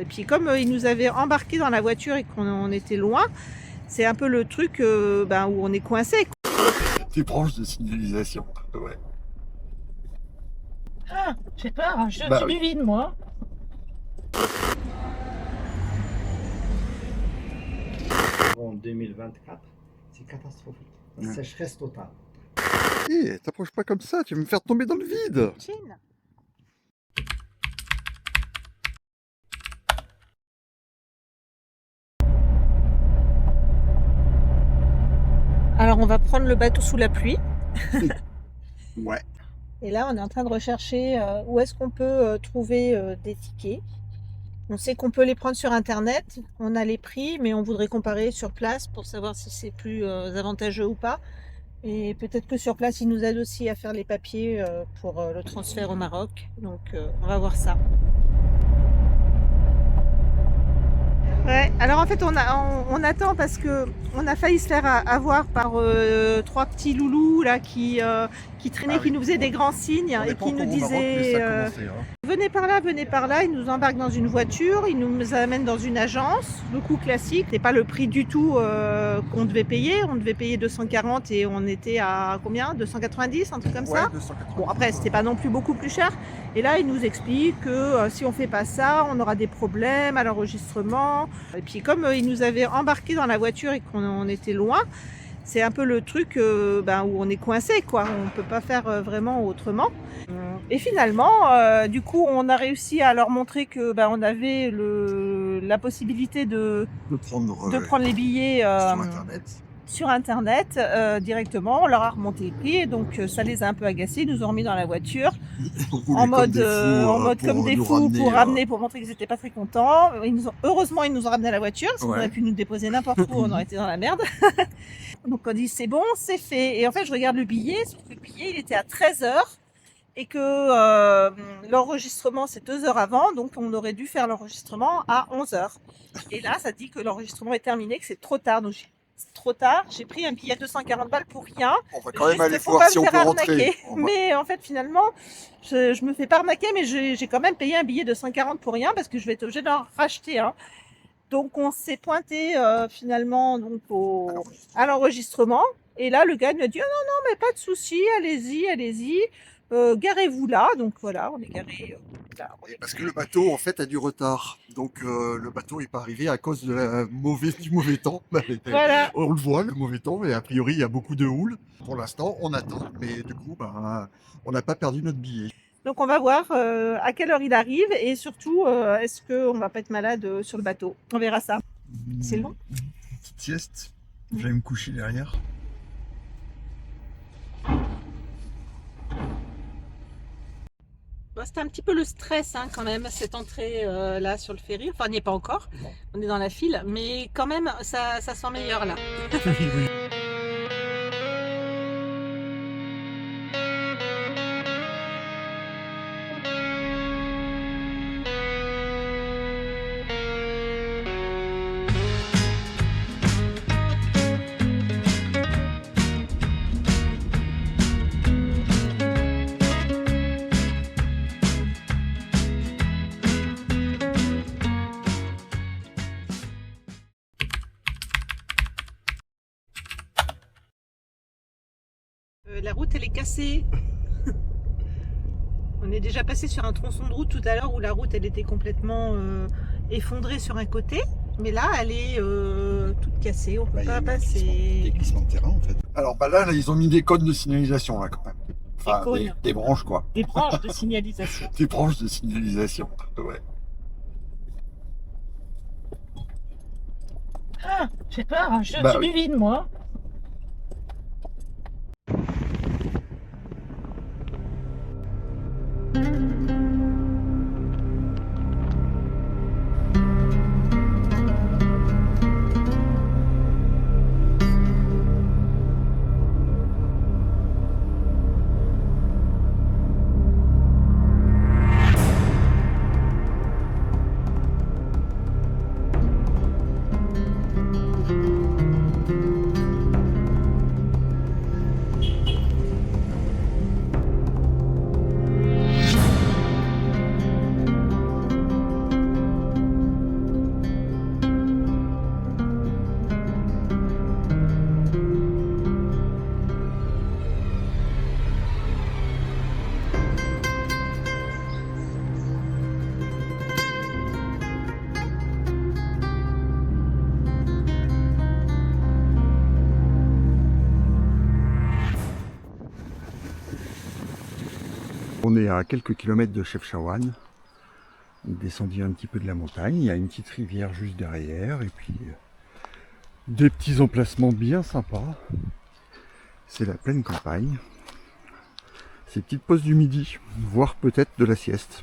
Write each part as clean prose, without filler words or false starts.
Et puis comme ils nous avaient embarqués dans la voiture et qu'on était loin, c'est un peu le truc où on est coincé. T'es proche de signalisation, ouais. Ah, j'ai peur, je suis Bah au-dessus oui. du vide, moi. En 2024, c'est catastrophique. La sécheresse totale. Hé, t'approches pas comme ça, tu vas me faire tomber dans le vide. Chine. Alors on va prendre le bateau sous la pluie. Ouais. Et là on est en train de rechercher où est-ce qu'on peut trouver des tickets. On sait qu'on peut les prendre sur internet, on a les prix, mais on voudrait comparer sur place pour savoir si c'est plus avantageux ou pas. Et peut-être que sur place, ils nous aident aussi à faire les papiers pour le transfert au Maroc. Donc on va voir ça. Ouais, alors en fait on attend parce que on a failli se faire avoir par trois petits loulous là qui traînaient, Ah oui. qui nous faisaient des grands signes On et n'est pas qui nous encore au Maroc, mais disaient ça a commencé, hein. venez par là, ils nous embarquent dans une voiture, ils nous amènent dans une agence, le coût classique, c'est pas le prix du tout qu'on devait payer, on devait payer 240 et on était à combien, 290, un truc comme ça. 280. Bon après c'était pas non plus beaucoup plus cher, et là ils nous expliquent que si on fait pas ça, on aura des problèmes à l'enregistrement, et puis comme ils nous avaient embarqués dans la voiture et qu'on était loin, c'est un peu le truc où on est coincé, quoi. On peut pas faire vraiment autrement. Et finalement, du coup, on a réussi à leur montrer que on avait la possibilité de prendre les billets sur internet directement. On leur a remonté les prix, et donc ça les a un peu agacés. Ils nous ont remis dans la voiture en mode comme des fous pour ramener, pour montrer qu'ils n'étaient pas très contents. Heureusement, ils nous ont ramené à la voiture, parce qu'on aurait pu nous déposer n'importe où, on aurait été dans la merde. Donc on dit c'est bon, c'est fait. Et en fait, je regarde le billet, sauf que le billet, il était à 13h et que l'enregistrement, c'est 2 heures avant, donc on aurait dû faire l'enregistrement à 11h. Et là, ça dit que l'enregistrement est terminé, que c'est trop tard. Donc c'est trop tard, j'ai pris un billet à 240 balles pour rien. On va quand même aller Pour voir pas si me on faire peut rentrer. arnaquer. Mais en fait, finalement, je me fais pas arnaquer, mais j'ai quand même payé un billet de 140 pour rien parce que je vais être obligée d'en racheter un. Donc on s'est pointé finalement donc à l'enregistrement, et là le gars nous a dit oh, non non mais pas de souci, allez-y, garez-vous là. Donc voilà, on est garé là. Parce que le bateau, en fait, a du retard. Donc, le bateau n'est pas arrivé à cause de du mauvais temps. Voilà. On le voit, le mauvais temps, mais a priori, il y a beaucoup de houle. Pour l'instant, on attend. Mais du coup, on n'a pas perdu notre billet. Donc on va voir à quelle heure il arrive, et surtout est-ce qu'on va pas être malade sur le bateau. On verra ça. C'est long. Une petite sieste. Je vais me coucher derrière. Bon, c'était un petit peu le stress quand même, cette entrée là sur le ferry. Enfin, on n'y est pas encore, on est dans la file, mais quand même ça sent meilleur là. La route elle est cassée. On est déjà passé sur un tronçon de route tout à l'heure où la route elle était complètement effondrée sur un côté, mais là elle est toute cassée, on peut pas passer. Des glissements de terrain en fait. Alors là, ils ont mis des codes de signalisation là quand même. Enfin, cônes. des branches quoi. Des branches de signalisation. Des branches de signalisation, ouais. Ah, j'ai peur, je suis Bah au-dessus du vide, moi. est à quelques kilomètres de Chefchaouen. Descendu un petit peu de la montagne, il y a une petite rivière juste derrière et puis des petits emplacements bien sympas. C'est la pleine campagne. Ces petites pauses du midi, voire peut-être de la sieste.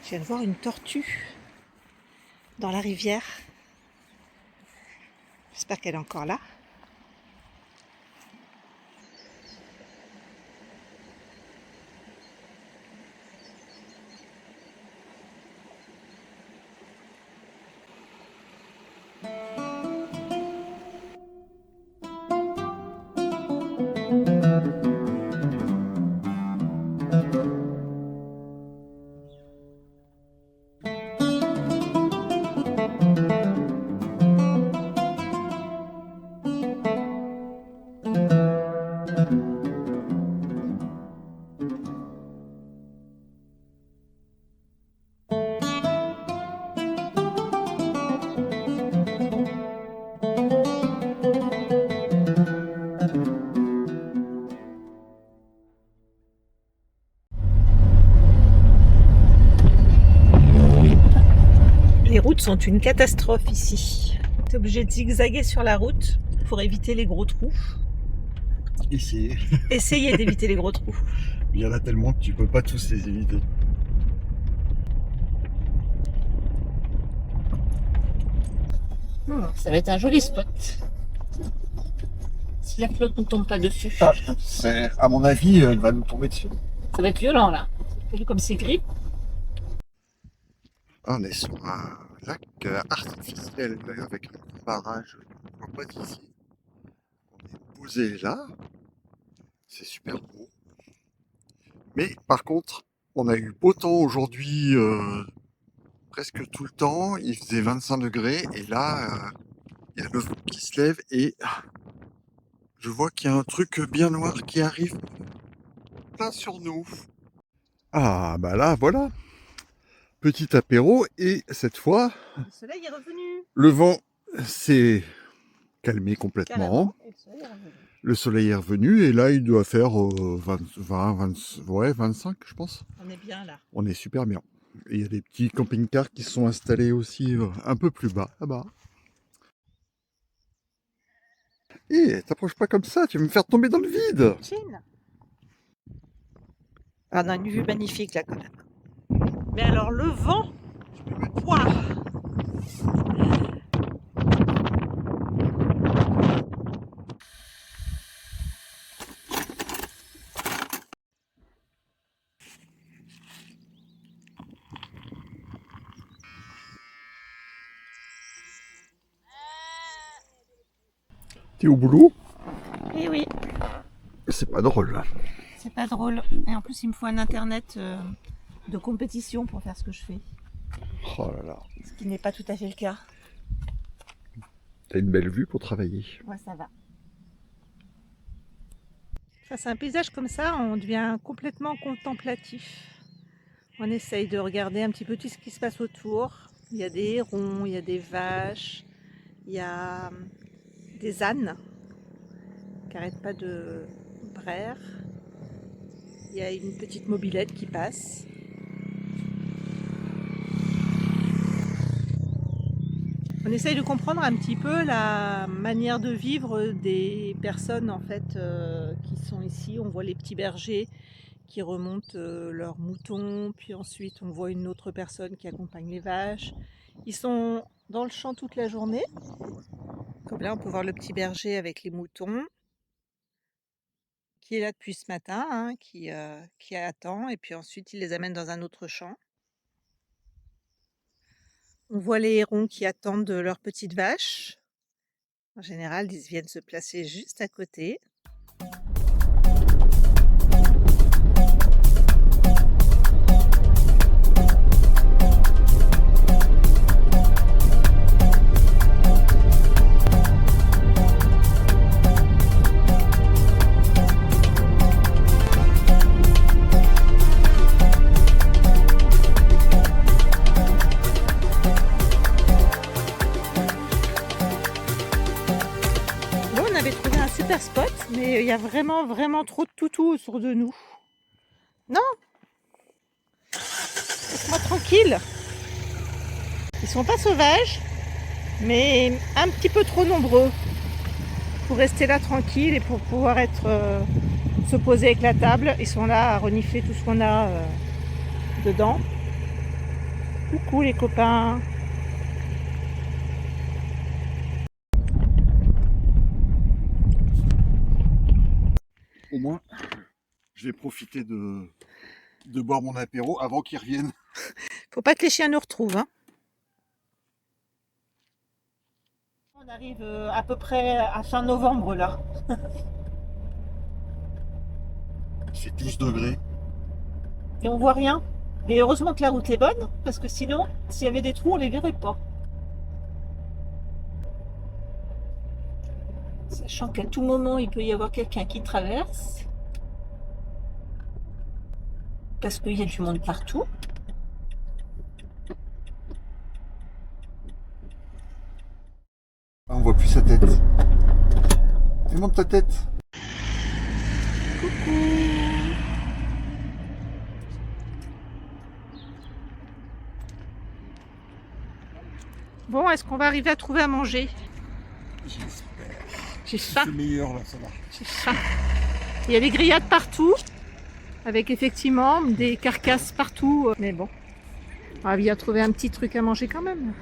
Je viens de voir une tortue dans la rivière. J'espère qu'elle est encore là. Les routes sont une catastrophe ici. Tu es obligé de zigzaguer sur la route pour éviter les gros trous. Ici, Essayez d'éviter les gros trous. il y en a tellement que tu peux pas tous les éviter. Ça va être un joli spot. Si la flotte ne tombe pas dessus. À mon avis, elle va nous tomber dessus. Ça va être violent là. T'as vu comme c'est gris? On est sur un lac artificiel avec un barrage qu'on voit pas d'ici. On est posé là. C'est super beau. Mais par contre, on a eu beau temps aujourd'hui, presque tout le temps. Il faisait 25 degrés et là, il y a le vent qui se lève et je vois qu'il y a un truc bien noir qui arrive plein sur nous. Ah bah là, voilà. Petit apéro et cette fois, Le soleil est revenu. le vent s'est calmé complètement. Carrément. Et le soleil est revenu. Le soleil est revenu et là il doit faire 25 je pense. On est bien là. On est super bien. Et il y a des petits camping-cars qui sont installés aussi un peu plus bas là-bas. Et t'approches pas comme ça, tu vas me faire tomber dans le vide. Chine. Ah, on a une vue magnifique là quand même. Mais alors le vent, waouh. T'es au boulot? Eh oui, C'est pas drôle. c'est pas drôle. Et en plus, il me faut un internet de compétition pour faire ce que je fais. Oh là là. Ce qui n'est pas tout à fait le cas. T'as une belle vue pour travailler. Ouais, ça va. Face à un paysage comme ça, on devient complètement contemplatif. On essaye de regarder un petit peu tout ce qui se passe autour. Il y a des hérons, il y a des vaches, il y a des ânes qui n'arrêtent pas de braire. Il y a une petite mobilette qui passe. On essaye de comprendre un petit peu la manière de vivre des personnes en fait qui sont ici. On voit les petits bergers qui remontent leurs moutons, puis ensuite on voit une autre personne qui accompagne les vaches. Ils sont dans le champ toute la journée. Comme là, on peut voir le petit berger avec les moutons qui est là depuis ce matin, hein, qui attend, et puis ensuite il les amène dans un autre champ. On voit les hérons qui attendent leurs petites vaches. En général, ils viennent se placer juste à côté. Super spot, y a vraiment, vraiment trop de toutous autour de nous. Non? Laisse-moi tranquille. Ils sont pas sauvages, mais un petit peu trop nombreux pour rester là tranquille et pour pouvoir être se poser avec la table. Ils sont là à renifler tout ce qu'on a dedans. Coucou les copains. Au moins, je vais profiter de boire mon apéro avant qu'ils reviennent. Faut pas que les chiens nous retrouvent, hein. On arrive à peu près à fin novembre là. C'est 12 degrés. Et on voit rien. Et heureusement que la route est bonne, parce que sinon, s'il y avait des trous, on les verrait pas. Sachant qu'à tout moment, il peut y avoir quelqu'un qui traverse. Parce qu'il y a du monde partout. Ah, on voit plus sa tête. Montre ta tête. Coucou. Bon, est-ce qu'on va arriver à trouver à manger? J'ai faim. C'est meilleur là, ça va. J'ai faim. Il y a des grillades partout, avec effectivement des carcasses partout. Mais bon, on va bien trouver un petit truc à manger quand même.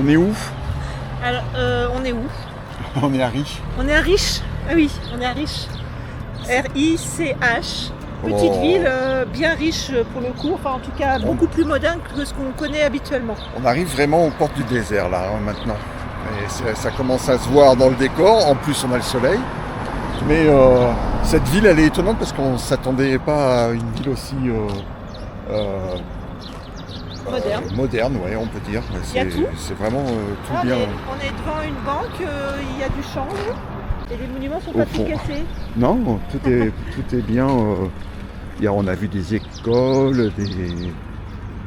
On est où? Alors, on est où? On est à Riche. On est à Riche. Ah oui, on est à Riche. R-I-C-H. Petite Oh. ville bien riche pour le coup, enfin en tout cas beaucoup plus moderne que ce qu'on connaît habituellement. On arrive vraiment aux portes du désert là, hein, maintenant. Et ça commence à se voir dans le décor. En plus, on a le soleil. Mais cette ville, elle est étonnante parce qu'on ne s'attendait pas à une ville aussi Moderne. ouais, on peut dire. Il y a tout. C'est vraiment tout Ah, bien. on est devant une banque, il y a du change et les monuments sont Au pas fond. tout cassés. Non, tout est bien. Hier, on a vu des écoles, des...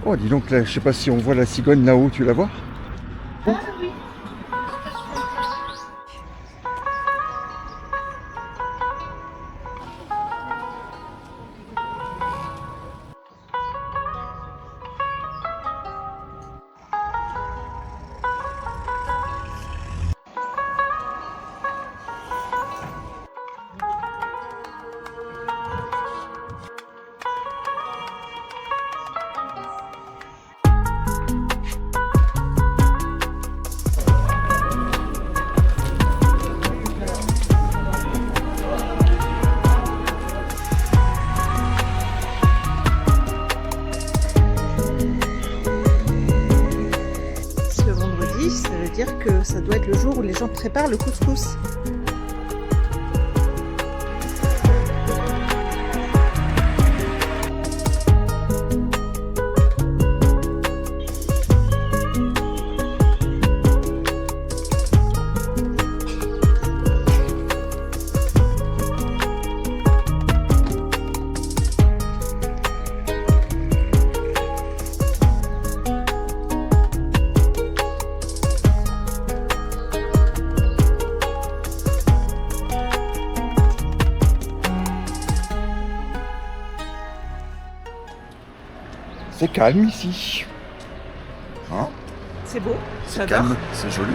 Oh, dis donc, là, je sais pas si on voit la cigogne là-haut, tu la vois? Ah oui. Ça veut dire que ça doit être le jour où les gens préparent le couscous. C'est calme ici. Hein? C'est beau, C'est j'adore. calme, c'est joli.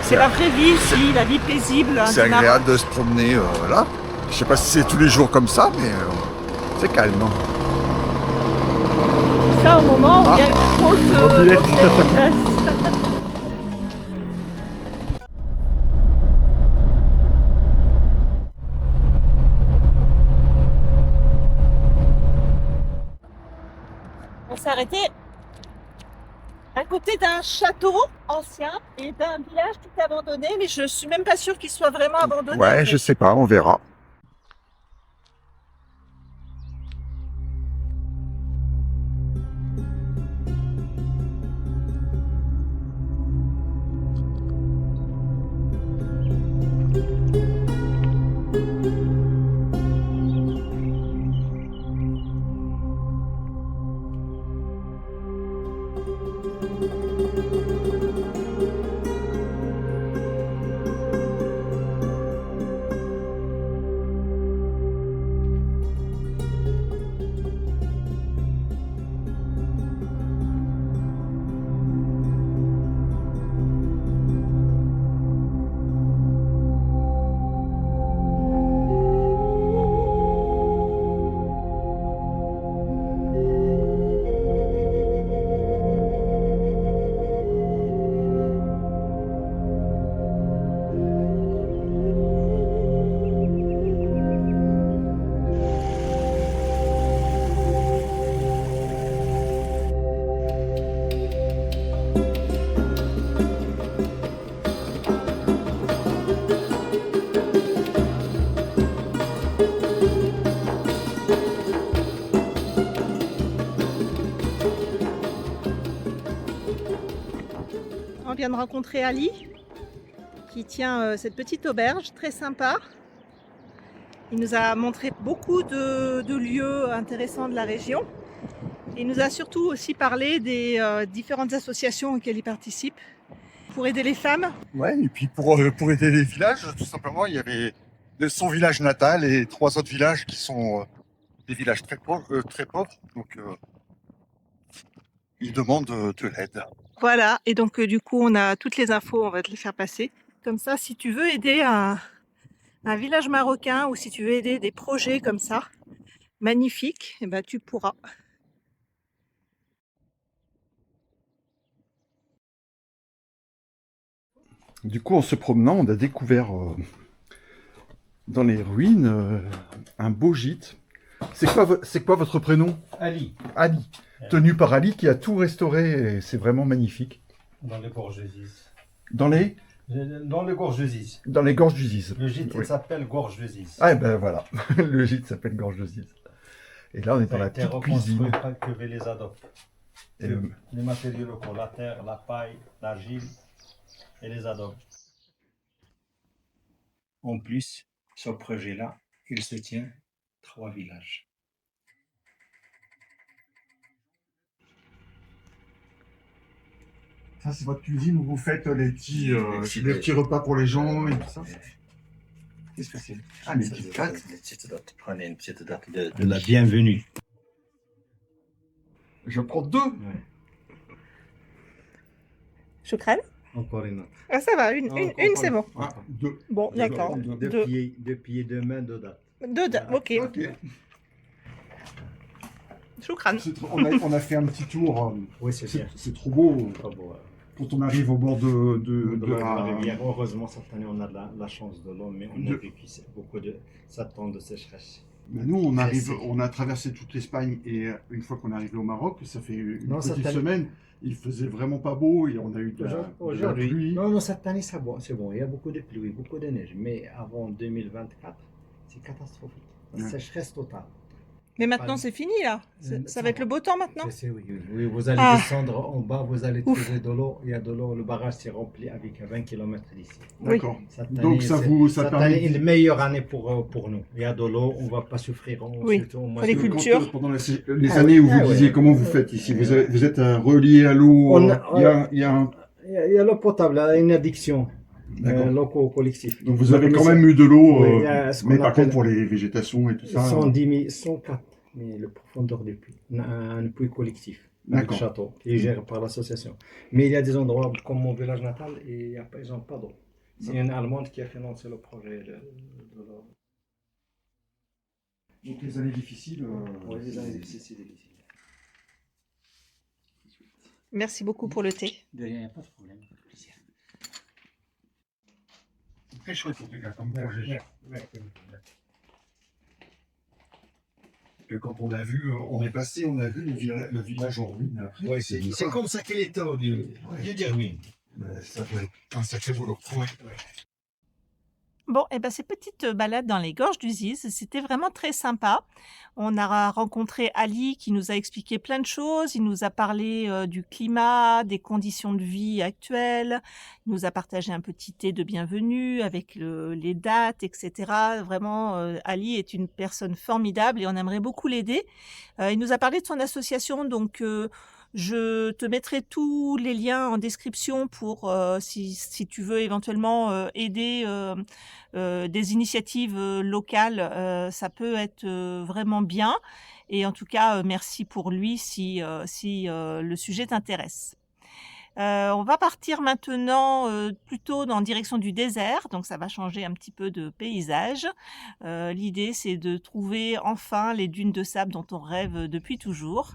C'est la vraie vie ici, la vie paisible. C'est du Maroc. agréable de se promener là. Je sais pas si c'est tous les jours comme ça, mais c'est calme. Ça au moment où il y a une Mobilette. grosse On s'est arrêté à côté d'un château ancien et d'un village tout abandonné, mais je suis même pas sûre qu'il soit vraiment abandonné. en Ouais, fait. je sais pas, on verra. On vient de rencontrer Ali qui tient cette petite auberge très sympa. Il nous a montré beaucoup de lieux intéressants de la région. Il nous a surtout aussi parlé des différentes associations auxquelles il participe pour aider les femmes. Ouais, et puis pour aider les villages, tout simplement, il y avait son village natal et 3 autres villages qui sont des villages très pauvres. Donc, ils demandent de l'aide. Voilà, et donc du coup on a toutes les infos, on va te les faire passer. Comme ça, si tu veux aider un village marocain ou si tu veux aider des projets comme ça, magnifiques, eh ben, tu pourras. Du coup, en se promenant, on a découvert dans les ruines un beau gîte. C'est quoi votre prénom? Ali, Ali. Tenu par Ali qui a tout restauré et c'est vraiment magnifique. dans les gorges de Ziz. Dans les Gorges de Ziz. gorges du Ziz. Le gîte, Oui. il s'appelle Gorges de Ziz. Ah, ben voilà, le gîte s'appelle Gorge de Ziz. Et là, on est dans la petite cuisine. Que les adopte. Et Les matériaux locaux, la terre, la paille, l'argile et les adobes. En plus, ce projet-là, il se tient 3 villages. ça, c'est votre cuisine où vous faites les petits repas pour les gens et tout ça. Qu'est-ce que c'est? Ah, les petites pâtes. Prenez une petite date de la bienvenue. Je prends 2. Choukran? Encore une autre. Ah ça va, une c'est bon. Ah, 2. Bon, d'accord. Deux pieds, 2 mains, 2 dates. Ok. Choukran. On a fait un petit tour. Oui, c'est bien. C'est trop beau. Pas beau, ouais. Quand on arrive au bord de la la rivière. Heureusement, cette année, on a la chance de l'eau, mais on a vécu beaucoup de 7 ans de sécheresse. Ben nous, on a traversé toute l'Espagne et une fois qu'on est arrivé au Maroc, ça fait une petite semaine, il faisait vraiment pas beau et on a eu de la pluie. Non, cette année, c'est bon. Il y a beaucoup de pluie, beaucoup de neige. Mais avant 2024, c'est catastrophique. La sécheresse totale. Mais maintenant c'est fini là. Ça va être le beau temps maintenant. Oui, vous allez descendre en bas, vous allez trouver de l'eau. Il y a de l'eau, le barrage s'est rempli avec 20 km d'ici. D'accord. Donc ça permet une meilleure année pour nous. Il y a de l'eau, on ne va pas souffrir. Pour les cultures. Pendant les années où vous disiez comment vous faites ici, vous êtes relié à l'eau. Il y a l'eau potable, il y a une addiction. L'eau collectif. Donc vous avez quand même eu de l'eau, mais par contre pour les végétations et tout ça. 104 mais le profondeur du puits. On a un puits collectif, un château qui est géré par l'association. Mais il y a des endroits comme mon village natal et ils n'ont pas d'eau. C'est une Allemande qui a financé le projet de l'eau. Donc les années difficiles. Oui, les années difficiles. Merci beaucoup pour le thé. De rien, pas de problème, pas de plaisir. Très chouette en tout cas comme projet. que quand on a vu, on est passé, on a vu le village en ruine. Après, Ouais, c'est comme ça qu'il était au lieu de dire oui. Ça doit être un sacré boulot. Ouais. Bon, et ben ces petites balades dans les gorges du Ziz, c'était vraiment très sympa. On a rencontré Ali qui nous a expliqué plein de choses. Il nous a parlé du climat, des conditions de vie actuelles. Il nous a partagé un petit thé de bienvenue avec les dates, etc. Vraiment, Ali est une personne formidable et on aimerait beaucoup l'aider. Il nous a parlé de son association, donc je te mettrai tous les liens en description pour si tu veux éventuellement aider des initiatives locales, ça peut être vraiment bien. Et en tout cas, merci pour lui si le sujet t'intéresse. On va partir maintenant plutôt en direction du désert, donc ça va changer un petit peu de paysage. L'idée, c'est de trouver enfin les dunes de sable dont on rêve depuis toujours.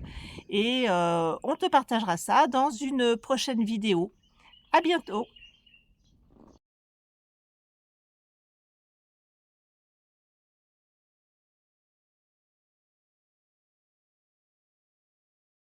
Et on te partagera ça dans une prochaine vidéo. À bientôt!